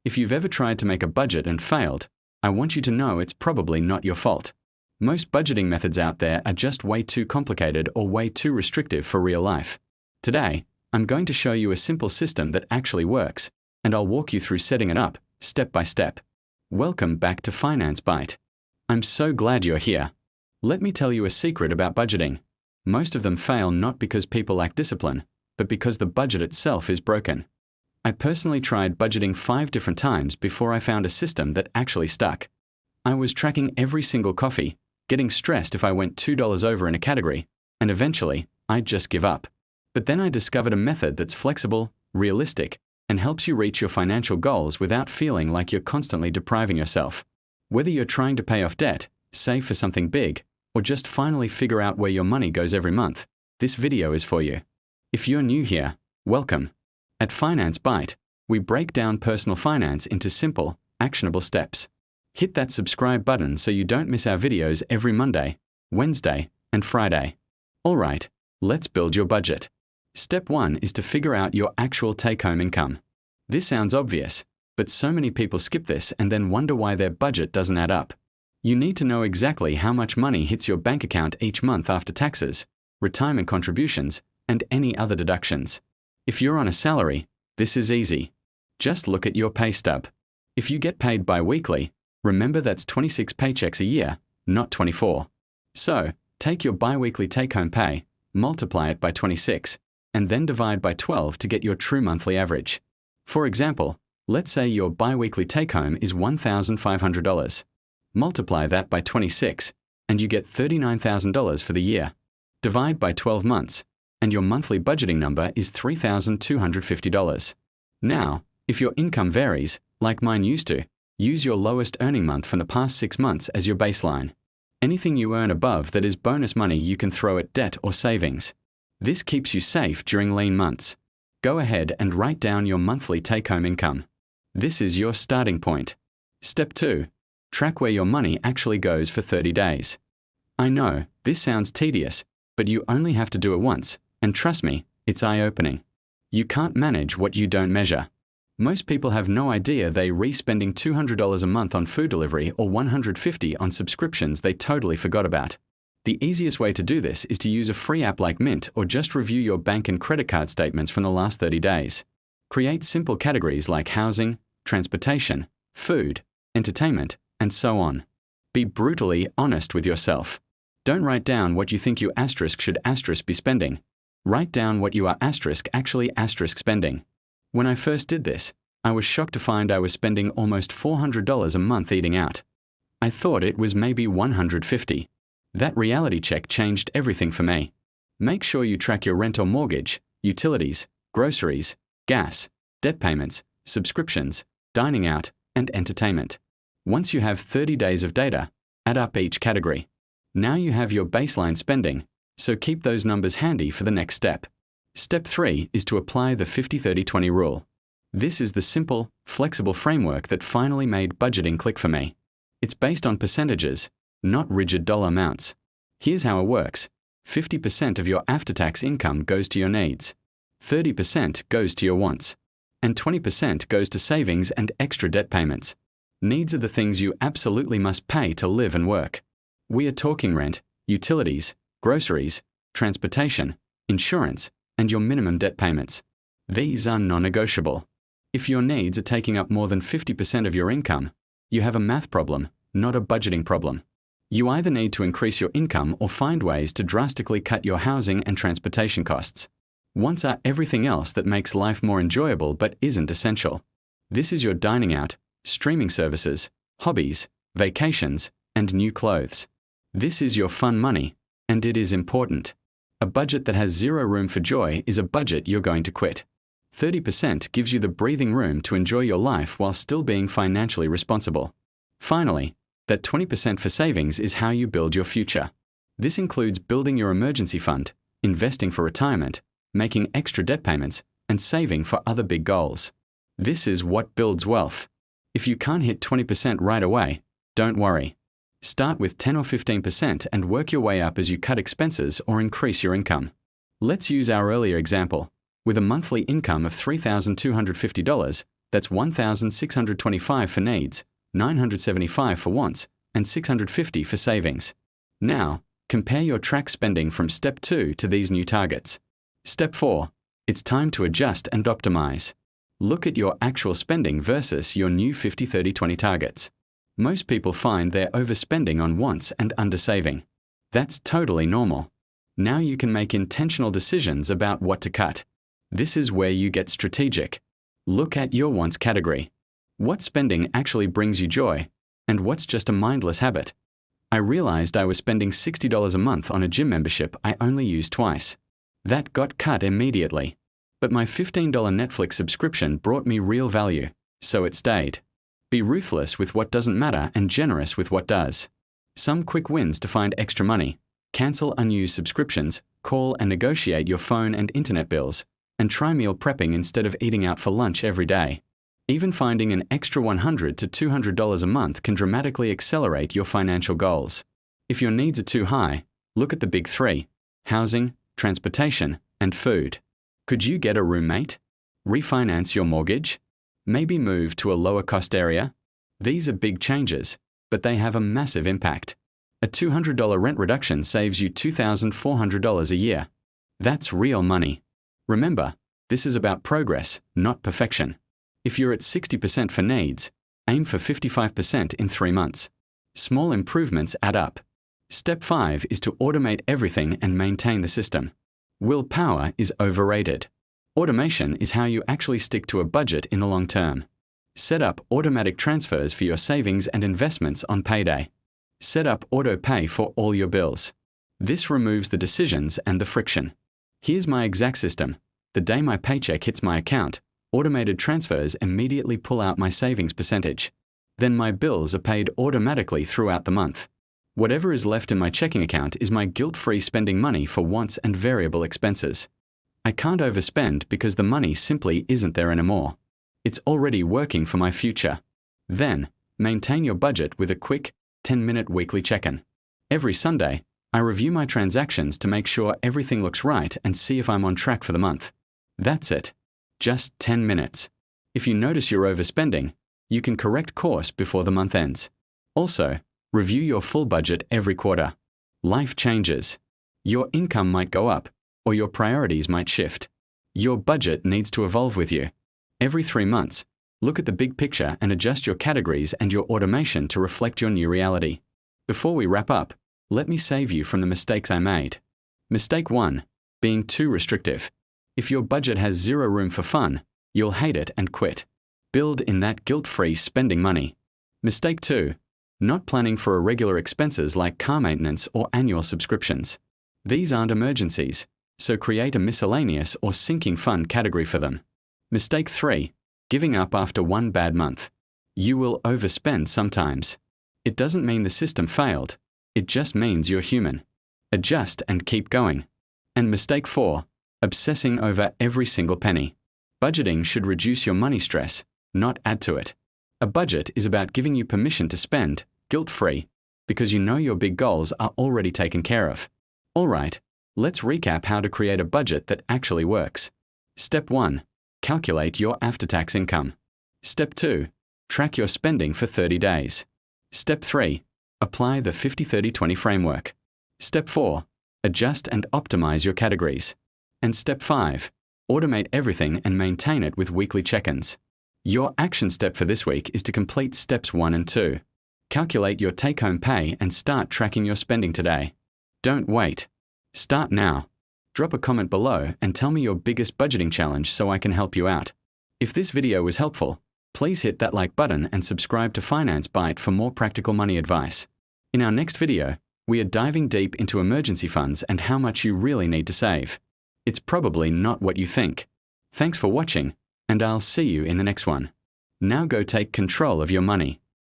If you've ever tried to make a budget and failed, I want you to know it's probably not your fault. Most budgeting methods out there are just way too complicated or way too restrictive for real life. Today, I'm going to show you a simple system that actually works, and I'll walk you through setting it up, step by step. Welcome back to Finance Byte. I'm so glad you're here. Let me tell you a secret about budgeting. Most of them fail not because people lack discipline, but because the budget itself is broken. I personally tried budgeting 5 different times before I found a system that actually stuck. I was tracking every single coffee, getting stressed if I went $2 over in a category, and eventually, I'd just give up. But then I discovered a method that's flexible, realistic, and helps you reach your financial goals without feeling like you're constantly depriving yourself. Whether you're trying to pay off debt, save for something big, or just finally figure out where your money goes every month, this video is for you. If you're new here, welcome. At Finance Byte, we break down personal finance into simple, actionable steps. Hit that subscribe button so you don't miss our videos every Monday, Wednesday, and Friday. Alright, let's build your budget. Step 1 is to figure out your actual take-home income. This sounds obvious, but so many people skip this and then wonder why their budget doesn't add up. You need to know exactly how much money hits your bank account each month after taxes, retirement contributions, and any other deductions. If you're on a salary, this is easy. Just look at your pay stub. If you get paid bi-weekly, remember that's 26 paychecks a year, not 24. So, take your bi-weekly take-home pay, multiply it by 26, and then divide by 12 to get your true monthly average. For example, let's say your bi-weekly take-home is $1,500. Multiply that by 26, and you get $39,000 for the year. Divide by 12 months, and your monthly budgeting number is $3,250. Now, if your income varies, like mine used to, use your lowest earning month from the past 6 months as your baseline. Anything you earn above that is bonus money you can throw at debt or savings. This keeps you safe during lean months. Go ahead and write down your monthly take-home income. This is your starting point. Step 2. Track where your money actually goes for 30 days. I know, this sounds tedious, but you only have to do it once. And trust me, it's eye-opening. You can't manage what you don't measure. Most people have no idea they're re-spending $200 a month on food delivery or $150 on subscriptions they totally forgot about. The easiest way to do this is to use a free app like Mint or just review your bank and credit card statements from the last 30 days. Create simple categories like housing, transportation, food, entertainment, and so on. Be brutally honest with yourself. Don't write down what you think you should be spending. Write down what you are actually spending. When I first did this, I was shocked to find I was spending almost $400 a month eating out. I thought it was maybe $150. That reality check changed everything for me. Make sure you track your rent or mortgage, utilities, groceries, gas, debt payments, subscriptions, dining out, and entertainment. Once you have 30 days of data, add up each category. Now you have your baseline spending, so keep those numbers handy for the next step. Step 3 is to apply the 50-30-20 rule. This is the simple, flexible framework that finally made budgeting click for me. It's based on percentages, not rigid dollar amounts. Here's how it works. 50% of your after-tax income goes to your needs, 30% goes to your wants, and 20% goes to savings and extra debt payments. Needs are the things you absolutely must pay to live and work. We are talking rent, utilities, groceries, transportation, insurance, and your minimum debt payments. These are non-negotiable. If your needs are taking up more than 50% of your income, you have a math problem, not a budgeting problem. You either need to increase your income or find ways to drastically cut your housing and transportation costs. Wants are everything else that makes life more enjoyable but isn't essential. This is your dining out, streaming services, hobbies, vacations, and new clothes. This is your fun money, and it is important. A budget that has zero room for joy is a budget you're going to quit. 30% gives you the breathing room to enjoy your life while still being financially responsible. Finally, that 20% for savings is how you build your future. This includes building your emergency fund, investing for retirement, making extra debt payments, and saving for other big goals. This is what builds wealth. If you can't hit 20% right away, don't worry. Start with 10 or 15% and work your way up as you cut expenses or increase your income. Let's use our earlier example. With a monthly income of $3,250, That's $1,625 for needs, $975 for wants, and $650 for savings. Now, compare your track spending from Step 2 to these new targets. Step 4. It's time to adjust and optimize. Look at your actual spending versus your new 50-30-20 targets. Most people find they're overspending on wants and undersaving. That's totally normal. Now you can make intentional decisions about what to cut. This is where you get strategic. Look at your wants category. What spending actually brings you joy, and what's just a mindless habit? I realized I was spending $60 a month on a gym membership I only used twice. That got cut immediately. But my $15 Netflix subscription brought me real value, so it stayed. Be ruthless with what doesn't matter and generous with what does. Some quick wins to find extra money. Cancel unused subscriptions, call and negotiate your phone and internet bills, and try meal prepping instead of eating out for lunch every day. Even finding an extra $100 to $200 a month can dramatically accelerate your financial goals. If your needs are too high, look at the big three: housing, transportation, and food. Could you get a roommate? Refinance your mortgage? Maybe move to a lower-cost area? These are big changes, but they have a massive impact. A $200 rent reduction saves you $2,400 a year. That's real money. Remember, this is about progress, not perfection. If you're at 60% for needs, aim for 55% in 3 months. Small improvements add up. Step 5 is to automate everything and maintain the system. Willpower is overrated. Automation is how you actually stick to a budget in the long term. Set up automatic transfers for your savings and investments on payday. Set up auto pay for all your bills. This removes the decisions and the friction. Here's my exact system. The day my paycheck hits my account, automated transfers immediately pull out my savings percentage. Then my bills are paid automatically throughout the month. Whatever is left in my checking account is my guilt-free spending money for wants and variable expenses. I can't overspend because the money simply isn't there anymore. It's already working for my future. Then, maintain your budget with a quick, 10-minute weekly check-in. Every Sunday, I review my transactions to make sure everything looks right and see if I'm on track for the month. That's it. Just 10 minutes. If you notice you're overspending, you can correct course before the month ends. Also, review your full budget every quarter. Life changes. Your income might go up, or your priorities might shift. Your budget needs to evolve with you. Every 3 months, look at the big picture and adjust your categories and your automation to reflect your new reality. Before we wrap up, let me save you from the mistakes I made. Mistake 1. Being too restrictive. If your budget has zero room for fun, you'll hate it and quit. Build in that guilt-free spending money. Mistake 2. Not planning for irregular expenses like car maintenance or annual subscriptions. These aren't emergencies, so create a miscellaneous or sinking fund category for them. Mistake 3. Giving up after one bad month. You will overspend sometimes. It doesn't mean the system failed. It just means you're human. Adjust and keep going. And mistake 4. Obsessing over every single penny. Budgeting should reduce your money stress, not add to it. A budget is about giving you permission to spend, guilt-free, because you know your big goals are already taken care of. All right, let's recap how to create a budget that actually works. Step 1. Calculate your after-tax income. Step 2. Track your spending for 30 days. Step 3. Apply the 50-30-20 framework. Step 4. Adjust and optimize your categories. And Step 5. Automate everything and maintain it with weekly check-ins. Your action step for this week is to complete Steps 1 and 2. Calculate your take-home pay and start tracking your spending today. Don't wait. Start now. Drop a comment below and tell me your biggest budgeting challenge so I can help you out. If this video was helpful, please hit that like button and subscribe to Finance Byte for more practical money advice. In our next video, we are diving deep into emergency funds and how much you really need to save. It's probably not what you think. Thanks for watching, and I'll see you in the next one. Now go take control of your money.